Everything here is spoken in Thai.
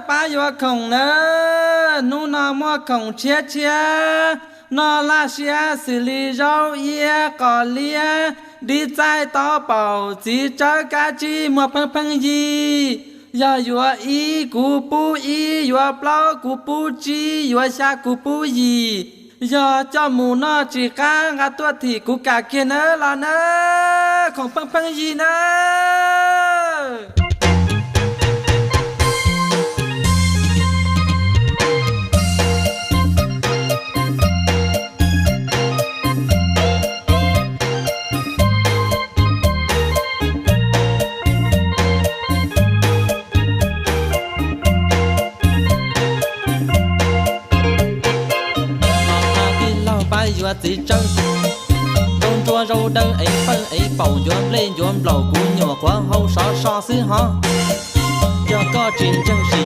ป้าอยู่ของเนอนู่นนอมัวของเชียเชียนอลาเชียสิริเราเอียก่อเลียดีใจต่อเป่าจีเจอกาจีมัวพังยีอย่าอยู่อีกูปูอีอยู่เปล่ากูปูจีอยู่ชากูปูยีอย่าเจ้าหมูนอจีกางาตัวที่กูกาเกเนอละเนอของพังยีเนออยู่จีเจอโดนตัวเราเดินไอ้เปิ้ลไอ้เป่าโยมเล่นโยมเปล่ากูหยัวกว่าเฮาซอซื้อฮะยอก็จริงจังสิ